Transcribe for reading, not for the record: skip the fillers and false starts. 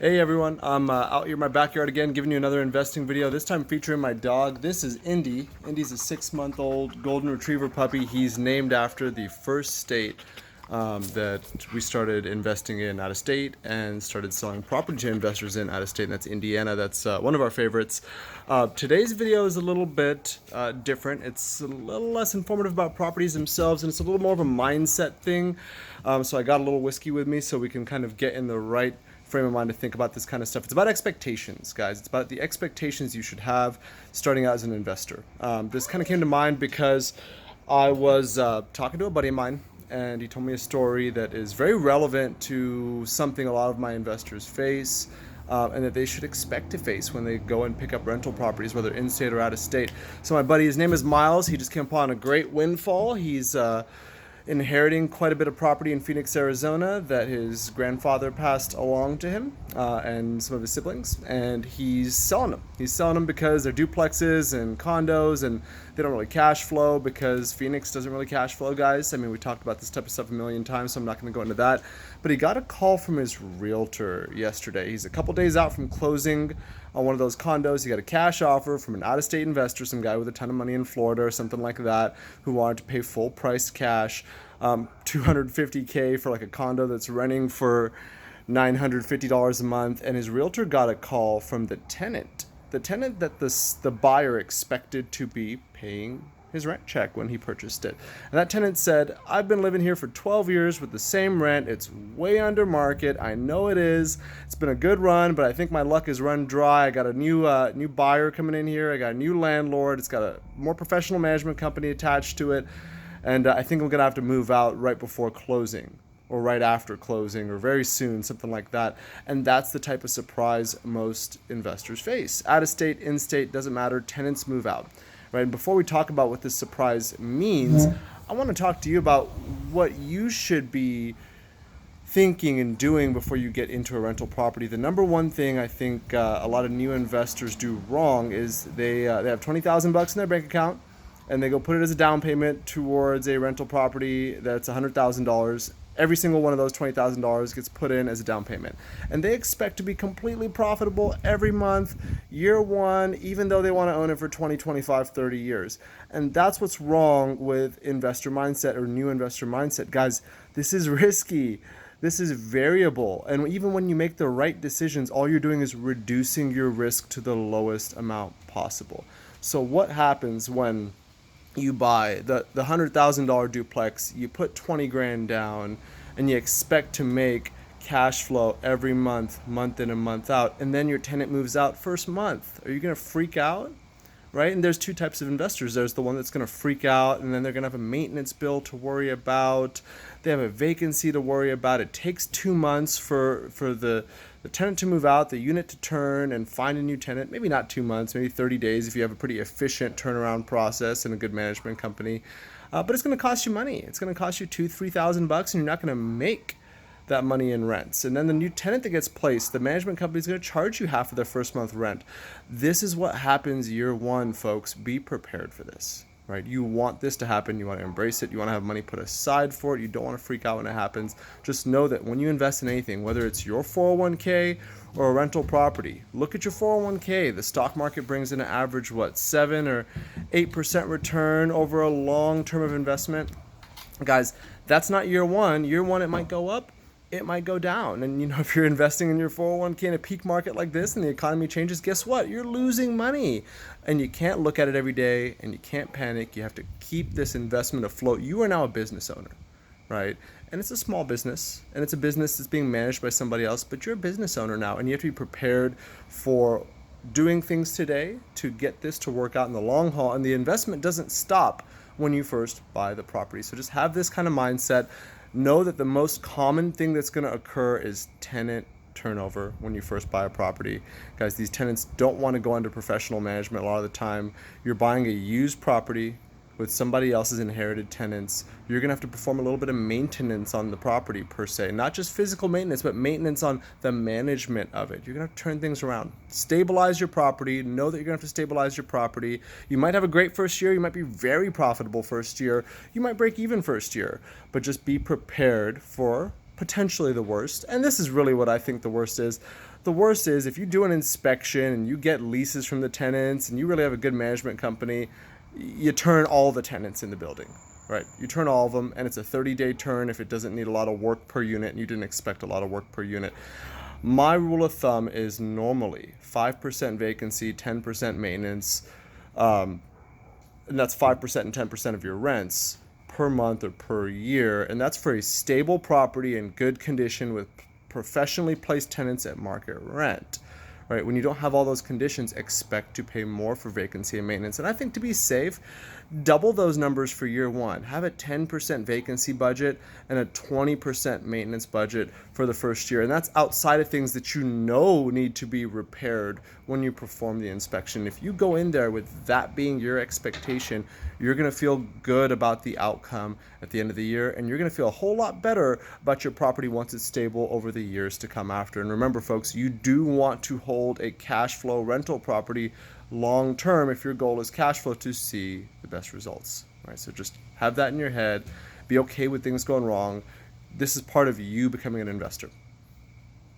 Hey everyone, I'm out here in my backyard again giving you another investing video, this time featuring my dog. This is Indy. Indy's a 6-month-old golden retriever puppy. He's named after the first state that we started investing in out of state and started selling property to investors in out of state, and that's Indiana. That's one of our favorites. Today's video is a little bit different. It's a little less informative about properties themselves, and it's a little more of a mindset thing. So I got a little whiskey with me so we can kind of get in the right frame of mind to think about this kind of stuff. It's about expectations, guys. It's about the expectations you should have starting out as an investor. This kind of came to mind because I was talking to a buddy of mine, and he told me a story that is very relevant to something a lot of my investors face. And that they should expect to face when they go and pick up rental properties, whether in-state or out of state. So my buddy, his name is Miles. He just came upon a great windfall. He's inheriting quite a bit of property in Phoenix, Arizona that his grandfather passed along to him and some of his siblings, and he's selling them. He's selling them because they're duplexes and condos, and they don't really cash flow because Phoenix doesn't really cash flow, guys. I mean, we talked about this type of stuff a million times, so I'm not going to go into that. But he got a call from his realtor yesterday. He's a couple days out from closing on one of those condos. He got a cash offer from an out-of-state investor, some guy with a ton of money in Florida or something like that, who wanted to pay full price cash, $250K for like a condo that's renting for $950 a month. And his realtor got a call from the tenant that the buyer expected to be paying his rent check when he purchased it. And that tenant said, I've been living here for 12 years with the same rent. It's way under market. I know it is. It's been a good run, but I think my luck is run dry. I got a new buyer coming in here. I got a new landlord. It's got a more professional management company attached to it. And I think I'm going to have to move out right before closing, or right after closing, or very soon, something like that. And that's the type of surprise most investors face. Out of state, in state, doesn't matter. Tenants move out. Right? And before we talk about what this surprise means, I want to talk to you about what you should be thinking and doing before you get into a rental property. The number one thing I think a lot of new investors do wrong is they have $20,000 in their bank account, and they go put it as a down payment towards a rental property that's $100,000. Every single one of those $20,000 gets put in as a down payment. And they expect to be completely profitable every month, year one, even though they want to own it for 20, 25, 30 years. And that's what's wrong with investor mindset or new investor mindset. Guys, this is risky. This is variable. And even when you make the right decisions, all you're doing is reducing your risk to the lowest amount possible. So what happens when you buy the $100,000 duplex, you put 20 grand down, and you expect to make cash flow every month, month in and month out, and then your tenant moves out first month? Are you going to freak out? Right? And there's two types of investors. There's the one that's going to freak out, and then they're going to have a maintenance bill to worry about. They have a vacancy to worry about. It takes 2 months for the tenant to move out, the unit to turn and find a new tenant. Maybe not 2 months, maybe 30 days if you have a pretty efficient turnaround process and a good management company. But it's going to cost you money. It's going to cost you $2,000-3,000, and you're not going to make that money in rents. And then the new tenant that gets placed, the management company is going to charge you half of their first month rent. This is what happens year one, folks. Be prepared for this, right? You want this to happen. You want to embrace it. You want to have money put aside for it. You don't want to freak out when it happens. Just know that when you invest in anything, whether it's your 401k or a rental property, look at your 401k. The stock market brings in an average, 7 or 8% return over a long term of investment. Guys, that's not year one. Year one, it might go up, it might go down. And if you're investing in your 401k in a peak market like this and the economy changes, guess what? You're losing money. And you can't look at it every day, and you can't panic. You have to keep this investment afloat. You are now a business owner, right? And it's a small business, and it's a business that's being managed by somebody else, but you're a business owner now, and you have to be prepared for doing things today to get this to work out in the long haul. And the investment doesn't stop when you first buy the property. So just have this kind of mindset. Know that the most common thing that's going to occur is tenant turnover when you first buy a property. Guys, these tenants don't want to go under professional management a lot of the time. You're buying a used property with somebody else's inherited tenants. You're going to have to perform a little bit of maintenance on the property per se. Not just physical maintenance, but maintenance on the management of it. You're going to have to turn things around. Stabilize your property. Know that you're going to have to stabilize your property. You might have a great first year. You might be very profitable first year. You might break even first year. But just be prepared for potentially the worst. And this is really what I think the worst is. The worst is if you do an inspection and you get leases from the tenants and you really have a good management company, you turn all the tenants in the building, right? You turn all of them, and it's a 30-day turn if it doesn't need a lot of work per unit and you didn't expect a lot of work per unit. My rule of thumb is normally 5% vacancy, 10% maintenance, and that's 5% and 10% of your rents per month or per year, and that's for a stable property in good condition with professionally placed tenants at market rent. Right? When you don't have all those conditions, expect to pay more for vacancy and maintenance. And I think to be safe, double those numbers for year one. Have a 10% vacancy budget and a 20% maintenance budget for the first year. And that's outside of things that you know need to be repaired when you perform the inspection. If you go in there with that being your expectation, you're going to feel good about the outcome at the end of the year, and you're going to feel a whole lot better about your property once it's stable over the years to come after. And remember, folks, you do want to hold a cash flow rental property long term if your goal is cash flow to see the best results. Right? So just have that in your head. Be okay with things going wrong. This is part of you becoming an investor.